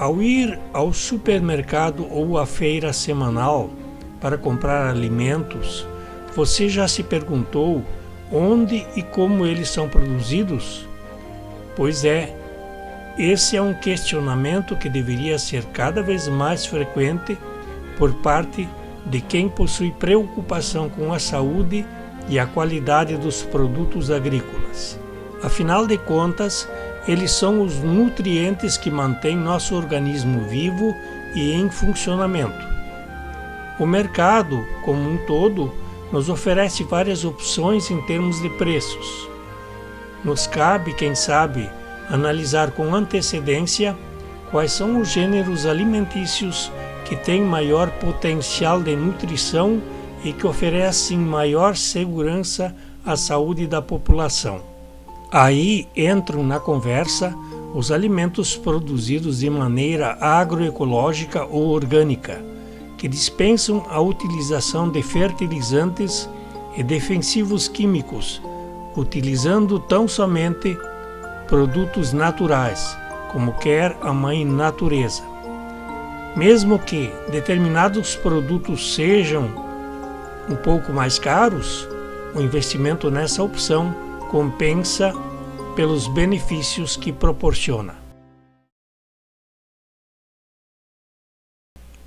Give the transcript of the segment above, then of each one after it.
Ao ir ao supermercado ou à feira semanal para comprar alimentos, você já se perguntou onde e como eles são produzidos? Pois é, esse é um questionamento que deveria ser cada vez mais frequente por parte de quem possui preocupação com a saúde e a qualidade dos produtos agrícolas. Afinal de contas, eles são os nutrientes que mantêm nosso organismo vivo e em funcionamento. O mercado, como um todo, nos oferece várias opções em termos de preços. Nos cabe, quem sabe, analisar com antecedência quais são os gêneros alimentícios que têm maior potencial de nutrição e que oferecem maior segurança à saúde da população. Aí entram na conversa os alimentos produzidos de maneira agroecológica ou orgânica, que dispensam a utilização de fertilizantes e defensivos químicos, utilizando tão somente produtos naturais, como quer a mãe natureza. Mesmo que determinados produtos sejam um pouco mais caros, o investimento nessa opção compensa pelos benefícios que proporciona.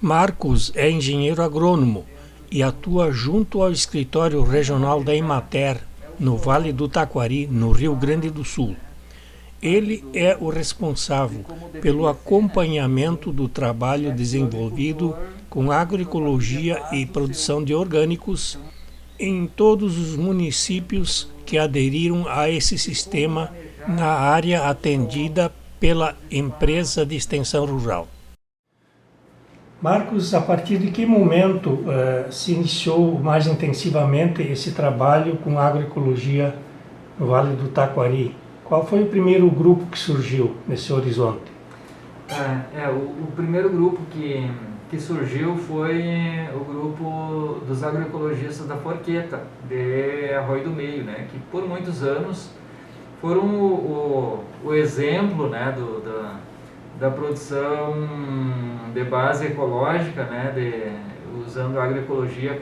Marcos é engenheiro agrônomo e atua junto ao escritório regional da Emater, no Vale do Taquari, no Rio Grande do Sul. Ele é o responsável pelo acompanhamento do trabalho desenvolvido com agroecologia e produção de orgânicos em todos os municípios que aderiram a esse sistema na área atendida pela empresa de extensão rural. Marcos, a partir de que momento se iniciou mais intensivamente esse trabalho com agroecologia no Vale do Taquari? Qual foi o primeiro grupo que surgiu nesse horizonte? O primeiro grupo que surgiu foi o grupo dos agroecologistas da Forqueta, de Arroio do Meio, né, que por muitos anos foram o exemplo, né, da produção de base ecológica, né, usando a agroecologia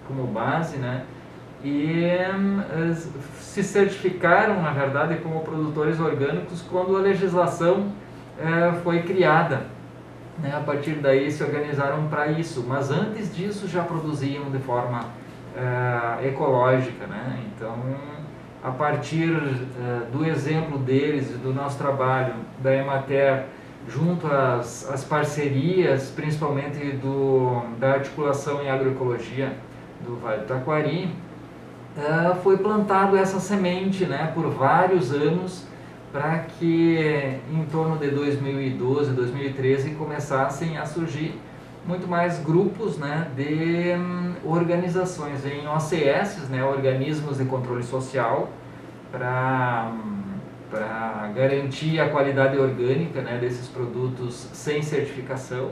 como base, né, e se certificaram, na verdade, como produtores orgânicos quando a legislação foi criada, né? A partir daí se organizaram para isso, mas antes disso já produziam de forma ecológica, né? Então, a partir do exemplo deles e do nosso trabalho da Emater junto às parcerias, principalmente da articulação em agroecologia do Vale do Taquari, foi plantado essa semente, né, por vários anos, para que em torno de 2012, 2013 começassem a surgir muito mais grupos, né, de organizações em OCS, né, organismos de controle social, para garantir a qualidade orgânica, né, desses produtos sem certificação.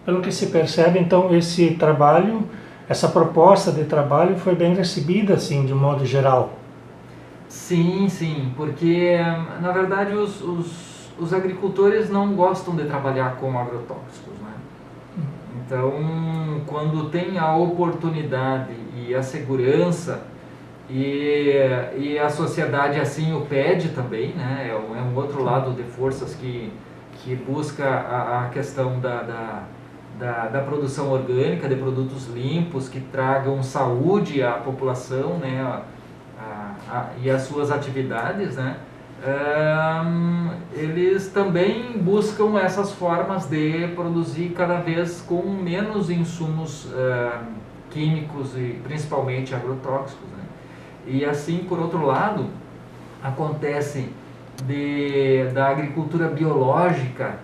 Pelo que se percebe, então, esse trabalho, essa proposta de trabalho foi bem recebida, assim, de um modo geral. Sim, sim, porque na verdade os agricultores não gostam de trabalhar com agrotóxicos, né? Então, quando tem a oportunidade e a segurança e a sociedade assim o pede também, né? É um outro lado de forças que busca a questão da produção orgânica, de produtos limpos que tragam saúde à população, né? E as suas atividades, né? Eles também buscam essas formas de produzir cada vez com menos insumos químicos e principalmente agrotóxicos, né? E assim, por outro lado, acontece da agricultura biológica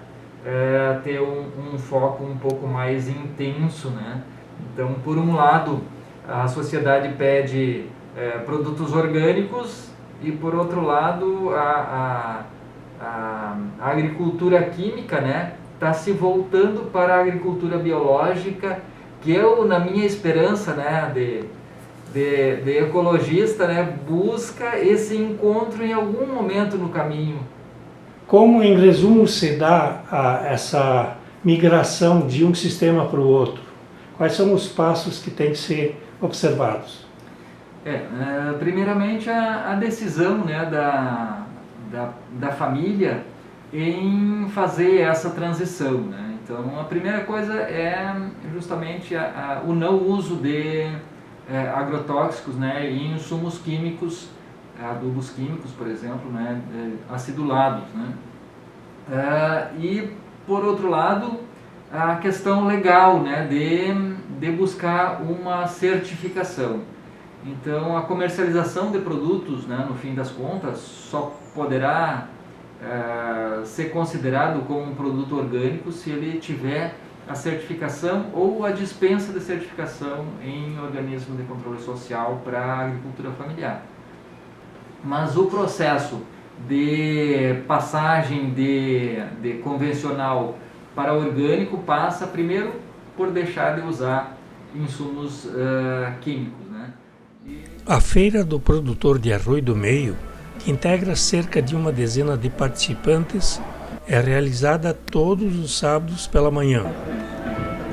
ter um foco um pouco mais intenso, né? Então, por um lado, a sociedade pede produtos orgânicos e, por outro lado, a agricultura química, né, está se voltando para a agricultura biológica, que eu, na minha esperança, né, de ecologista, né, busca esse encontro em algum momento no caminho, Como, em resumo, se dá essa migração de um sistema para o outro? Quais são os passos que têm que ser observados? Primeiramente, a decisão, né, da família em fazer essa transição, né? Então, a primeira coisa é justamente o não uso de agrotóxicos, né, e insumos químicos, adubos químicos, por exemplo, né, acidulados, né? E, por outro lado, a questão legal, né, de buscar uma certificação. Então, a comercialização de produtos, né, no fim das contas, só poderá ser considerado como um produto orgânico se ele tiver a certificação ou a dispensa de certificação em organismo de controle social para a agricultura familiar. Mas o processo de passagem de convencional para orgânico passa primeiro por deixar de usar insumos químicos, né? A Feira do Produtor de Arroio do Meio, que integra cerca de uma dezena de participantes, é realizada todos os sábados pela manhã.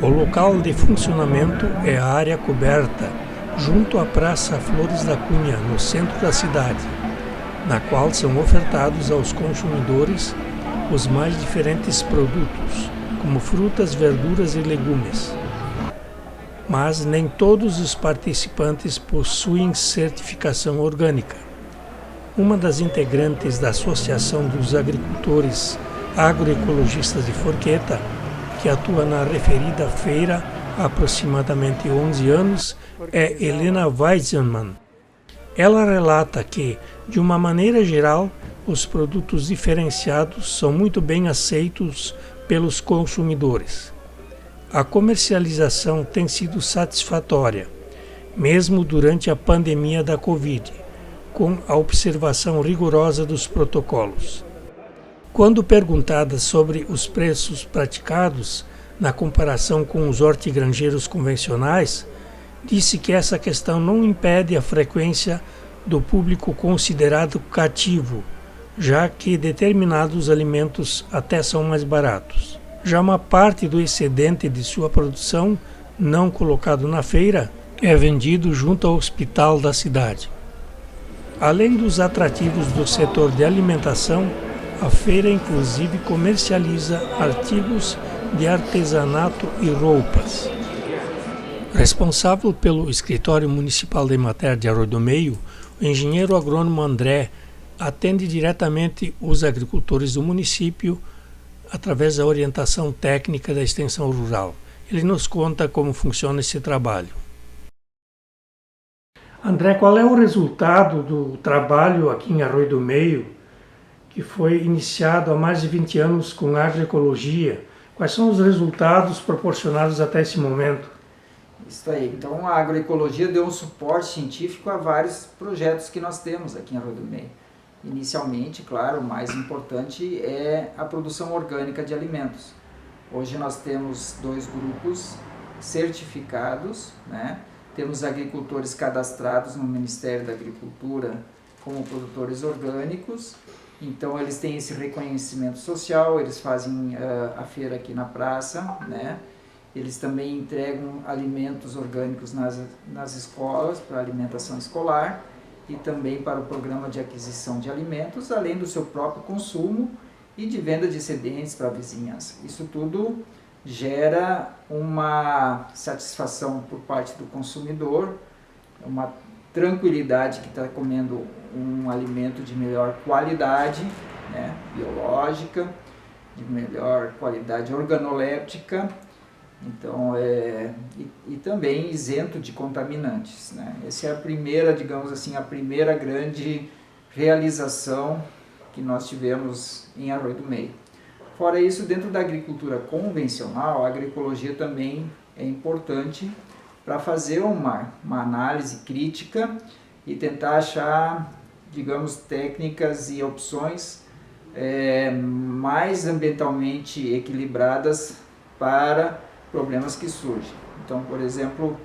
O local de funcionamento é a área coberta, junto à Praça Flores da Cunha, no centro da cidade, na qual são ofertados aos consumidores os mais diferentes produtos, como frutas, verduras e legumes. Mas nem todos os participantes possuem certificação orgânica. Uma das integrantes da Associação dos Agricultores Agroecologistas de Forqueta, que atua na referida feira há aproximadamente 11 anos, é Helena Weizenmann. Ela relata que, de uma maneira geral, os produtos diferenciados são muito bem aceitos pelos consumidores. A comercialização tem sido satisfatória, mesmo durante a pandemia da Covid, com a observação rigorosa dos protocolos. Quando perguntada sobre os preços praticados na comparação com os hortigranjeiros convencionais, disse que essa questão não impede a frequência do público considerado cativo, já que determinados alimentos até são mais baratos. Já uma parte do excedente de sua produção, não colocado na feira, é vendido junto ao hospital da cidade. Além dos atrativos do setor de alimentação, a feira inclusive comercializa artigos de artesanato e roupas. Responsável pelo Escritório Municipal da Emater de Arroio do Meio, o engenheiro agrônomo André atende diretamente os agricultores do município através da orientação técnica da extensão rural. Ele nos conta como funciona esse trabalho. André, qual é o resultado do trabalho aqui em Arroio do Meio, que foi iniciado há mais de 20 anos com agroecologia? Quais são os resultados proporcionados até esse momento? Isso aí. Então, a agroecologia deu um suporte científico a vários projetos que nós temos aqui em Arroio do Meio. Inicialmente, claro, o mais importante é a produção orgânica de alimentos. Hoje nós temos 2 grupos certificados, né? Temos agricultores cadastrados no Ministério da Agricultura como produtores orgânicos. Então, eles têm esse reconhecimento social, eles fazem a feira aqui na praça, né? Eles também entregam alimentos orgânicos nas escolas, para alimentação escolar, e também para o programa de aquisição de alimentos, além do seu próprio consumo e de venda de excedentes para a vizinhança. Isso tudo gera uma satisfação por parte do consumidor, uma tranquilidade que está comendo um alimento de melhor qualidade, né, biológica, de melhor qualidade organoléptica, então, e também isento de contaminantes, né? Essa é a primeira, digamos assim, a primeira grande realização que nós tivemos em Arroio do Meio. Fora isso, dentro da agricultura convencional, a agroecologia também é importante para fazer uma análise crítica e tentar achar, digamos, técnicas e opções mais ambientalmente equilibradas para problemas que surgem. Então, por exemplo,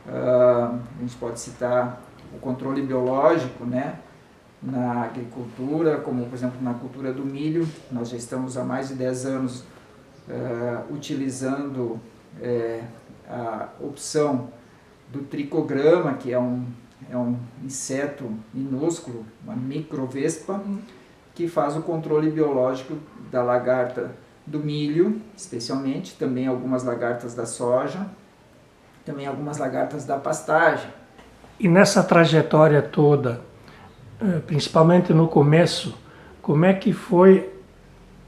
a gente pode citar o controle biológico, né? na agricultura, como por exemplo na cultura do milho. Nós já estamos há mais de 10 anos utilizando a opção do tricograma, que é um inseto minúsculo, uma microvespa, que faz o controle biológico da lagarta do milho, especialmente, também algumas lagartas da soja, também algumas lagartas da pastagem. E nessa trajetória toda, principalmente no começo, como é que foi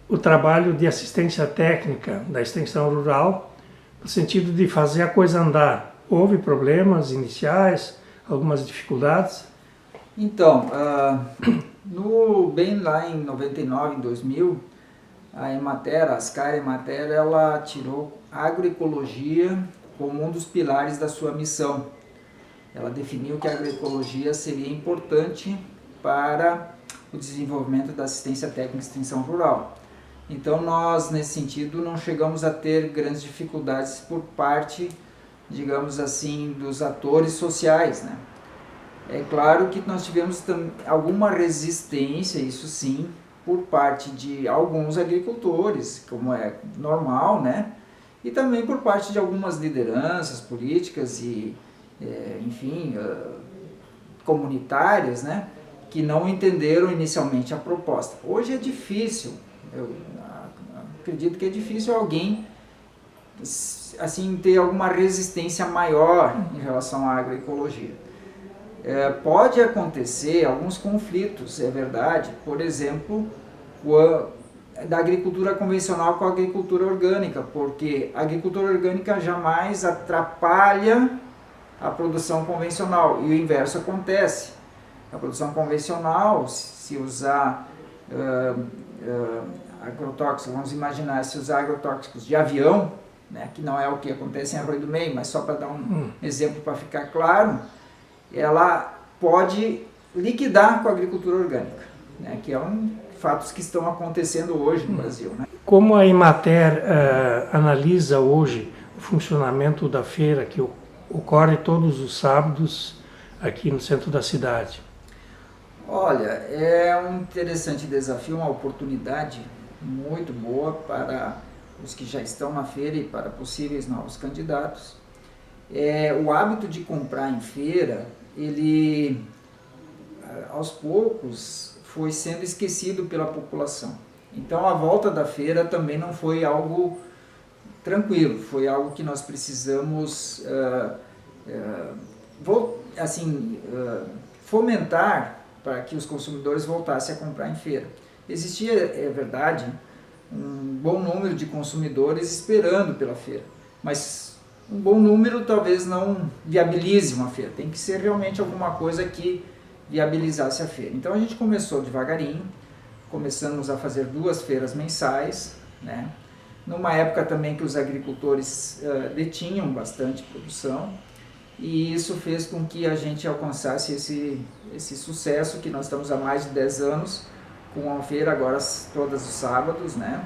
o trabalho de assistência técnica da extensão rural, no sentido de fazer a coisa andar? Houve problemas iniciais, algumas dificuldades? Então, bem lá em 99, em 2000, a Emater, a Ascar Emater, ela tirou a agroecologia como um dos pilares da sua missão. Ela definiu que a agroecologia seria importante para o desenvolvimento da assistência técnica e extensão rural. Então nós, nesse sentido, não chegamos a ter grandes dificuldades por parte, digamos assim, dos atores sociais, né? É claro que nós tivemos alguma resistência, isso sim, por parte de alguns agricultores, como é normal, né? E também por parte de algumas lideranças políticas e, enfim, comunitárias, né? Que não entenderam inicialmente a proposta. Hoje é difícil, eu acredito que é difícil alguém assim ter alguma resistência maior em relação à agroecologia. Pode acontecer alguns conflitos, é verdade, por exemplo, da agricultura convencional com a agricultura orgânica, porque a agricultura orgânica jamais atrapalha a produção convencional, e o inverso acontece. A produção convencional, se usar agrotóxicos, vamos imaginar, se usar agrotóxicos de avião, né, que não é o que acontece em Arroio do Meio, mas só para dar um exemplo para ficar claro, ela pode liquidar com a agricultura orgânica, né, que é fatos que estão acontecendo hoje no Brasil. Né? Como a Emater analisa hoje o funcionamento da feira que ocorre todos os sábados aqui no centro da cidade? Olha, é um interessante desafio, uma oportunidade muito boa para os que já estão na feira e para possíveis novos candidatos. O hábito de comprar em feira, ele aos poucos foi sendo esquecido pela população. Então a volta da feira também não foi algo tranquilo, foi algo que nós precisamos fomentar para que os consumidores voltassem a comprar em feira. Existia, é verdade, um bom número de consumidores esperando pela feira, mas um bom número talvez não viabilize uma feira, tem que ser realmente alguma coisa que viabilizasse a feira. Então a gente começou devagarinho, começamos a fazer 2 feiras mensais, né? Numa época também que os agricultores detinham bastante produção, e isso fez com que a gente alcançasse esse sucesso que nós estamos há mais de 10 anos, com a feira agora todos os sábados, né?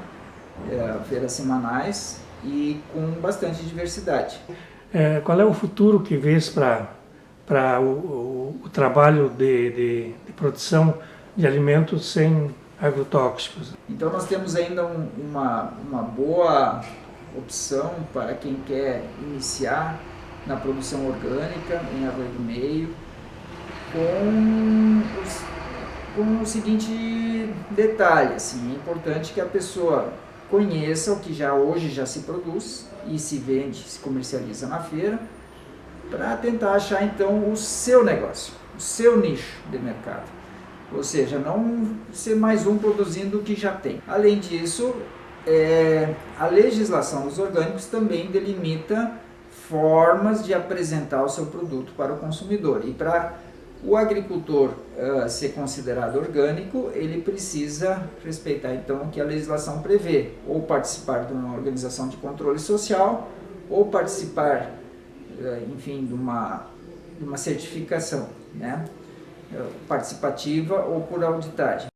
Feiras semanais e com bastante diversidade. Qual é o futuro que vês para o trabalho de produção de alimentos sem agrotóxicos? Então nós temos ainda uma boa opção para quem quer iniciar na produção orgânica em Arroio do Meio, com o seguinte detalhe, assim, é importante que a pessoa conheça o que hoje já se produz e se vende, se comercializa na feira, para tentar achar então o seu negócio, o seu nicho de mercado. Ou seja, não ser mais um produzindo o que já tem. Além disso, a legislação dos orgânicos também delimita formas de apresentar o seu produto para o consumidor. E para o agricultor ser considerado orgânico, ele precisa respeitar então o que a legislação prevê, ou participar de uma organização de controle social, ou participar, enfim, de uma certificação, né, participativa ou por auditagem.